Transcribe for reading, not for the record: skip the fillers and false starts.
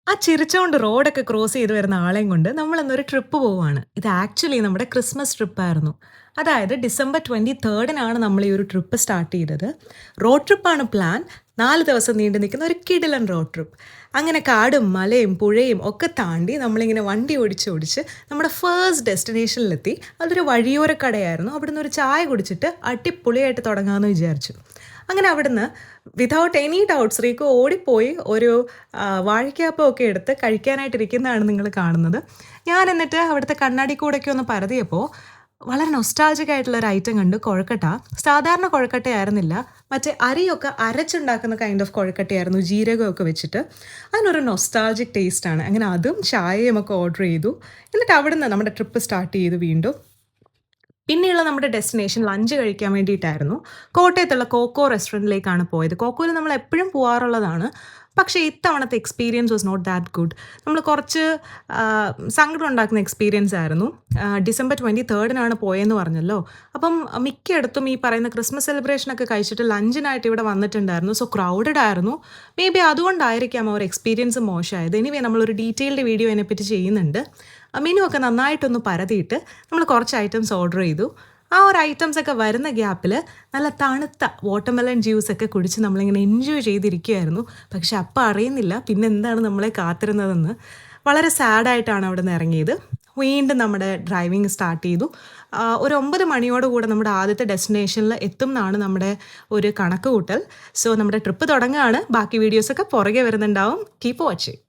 ആ ചിരിച്ചോണ്ട് റോഡൊക്കെ ക്രോസ് ചെയ്ത് വരുന്ന ആളെയും കൊണ്ട് നമ്മളന്നൊരു ട്രിപ്പ് പോവാണ്. ഇത് ആക്ച്വലി നമ്മുടെ ക്രിസ്മസ് ട്രിപ്പായിരുന്നു. അതായത് ഡിസംബർ 23-നാണ് നമ്മൾ ഈ ഒരു ട്രിപ്പ് സ്റ്റാർട്ട് ചെയ്തത്. റോഡ് ട്രിപ്പാണ് പ്ലാൻ. 4 ദിവസം നീണ്ടു നിൽക്കുന്ന ഒരു കിടിലൻ റോഡ് ട്രിപ്പ്. അങ്ങനെ കാടും മലയും പുഴയും ഒക്കെ താണ്ടി നമ്മളിങ്ങനെ വണ്ടി ഓടിച്ച് നമ്മുടെ ഫസ്റ്റ് ഡെസ്റ്റിനേഷനിലെത്തി. അതൊരു വഴിയോര കടയായിരുന്നു. അവിടുന്ന് ഒരു ചായ കുടിച്ചിട്ട് അടിപൊളിയായിട്ട് തുടങ്ങാമെന്ന് വിചാരിച്ചു. അങ്ങനെ അവിടുന്ന് വിതൗട്ട് എനി ഡൗട്ട്സ് റീക്കു ഓടിപ്പോയി ഒരു വാഴയ്ക്കാപ്പമൊക്കെ എടുത്ത് കഴിക്കാനായിട്ടിരിക്കുന്നതാണ് നിങ്ങൾ കാണുന്നത്. ഞാൻ എന്നിട്ട് അവിടുത്തെ കണ്ണാടി കൂടെയൊക്കെ ഒന്ന് പരതിയപ്പോൾ വളരെ നൊസ്റ്റാൾജിക് ആയിട്ടുള്ള ഒരു ഐറ്റം കണ്ടു. കൊഴക്കട്ട. സാധാരണ കൊഴക്കട്ടയായിരുന്നില്ല, മറ്റേ അരിയൊക്കെ അരച്ചുണ്ടാക്കുന്ന കൈൻഡ് ഓഫ് കൊഴക്കട്ടയായിരുന്നു, ജീരകമൊക്കെ വെച്ചിട്ട്. അതിനൊരു നൊസ്റ്റാൾജിക് ടേസ്റ്റാണ്. അങ്ങനെ അതും ചായയും ഒക്കെ ഓർഡർ ചെയ്തു. എന്നിട്ട് അവിടുന്ന് നമ്മുടെ ട്രിപ്പ് സ്റ്റാർട്ട് ചെയ്തു വീണ്ടും. പിന്നെയുള്ള നമ്മുടെ ഡെസ്റ്റിനേഷൻ ലഞ്ച് കഴിക്കാൻ വേണ്ടിയിട്ടായിരുന്നു. കോട്ടയത്തുള്ള കോക്കോ റെസ്റ്റോറൻറ്റിലേക്കാണ് പോയത്. കോക്കോയിൽ നമ്മൾ എപ്പോഴും പോകാറുള്ളതാണ്. പക്ഷേ ഇത്തവണത്തെ experience was not that good. നമ്മൾ കുറച്ച് സങ്കടം ഉണ്ടാക്കുന്ന എക്സ്പീരിയൻസ് ആയിരുന്നു. ഡിസംബർ 23-നാണ് പോയെന്ന് പറഞ്ഞല്ലോ. അപ്പം മിക്കയിടത്തും ഈ പറയുന്ന ക്രിസ്മസ് സെലിബ്രേഷനൊക്കെ കഴിച്ചിട്ട് ലഞ്ചിനായിട്ട് ഇവിടെ വന്നിട്ടുണ്ടായിരുന്നു. സോ ക്രൗഡഡ് ആയിരുന്നു. മേ ബി അതുകൊണ്ടായിരിക്കാം ആ ഒരു എക്സ്പീരിയൻസ് മോശമായത്. എനിവേ നമ്മളൊരു ഡീറ്റെയിൽഡ് വീഡിയോ അതിനെപ്പറ്റി ചെയ്യുന്നുണ്ട്. മെനു ഒക്കെ നന്നായിട്ടൊന്ന് പരതിയിട്ട് നമ്മൾ കുറച്ച് ഐറ്റംസ് ഓർഡർ ചെയ്തു. ആ ഒരു ഐറ്റംസ് ഒക്കെ വരുന്ന ഗ്യാപ്പിൽ നല്ല തണുത്ത വാട്ടർമെലൺ ജ്യൂസൊക്കെ കുടിച്ച് നമ്മളിങ്ങനെ എൻജോയ് ചെയ്തിരിക്കുമായിരുന്നു. പക്ഷെ അപ്പം അറിയുന്നില്ല പിന്നെ എന്താണ് നമ്മളെ കാത്തിരുന്നതെന്ന്. വളരെ സാഡായിട്ടാണ് അവിടെ നിന്ന് ഇറങ്ങിയത്. വീണ്ടും നമ്മുടെ ഡ്രൈവിംഗ് സ്റ്റാർട്ട് ചെയ്തു. ഒരു 9 മണിയോടുകൂടെ നമ്മുടെ ആദ്യത്തെ ഡെസ്റ്റിനേഷനിൽ എത്തും എന്നാണ് നമ്മുടെ ഒരു കണക്ക് കൂട്ടൽ. സോ നമ്മുടെ ട്രിപ്പ് തുടങ്ങുകയാണ്. ബാക്കി വീഡിയോസൊക്കെ പുറകെ വരുന്നുണ്ടാവും. Keep watching.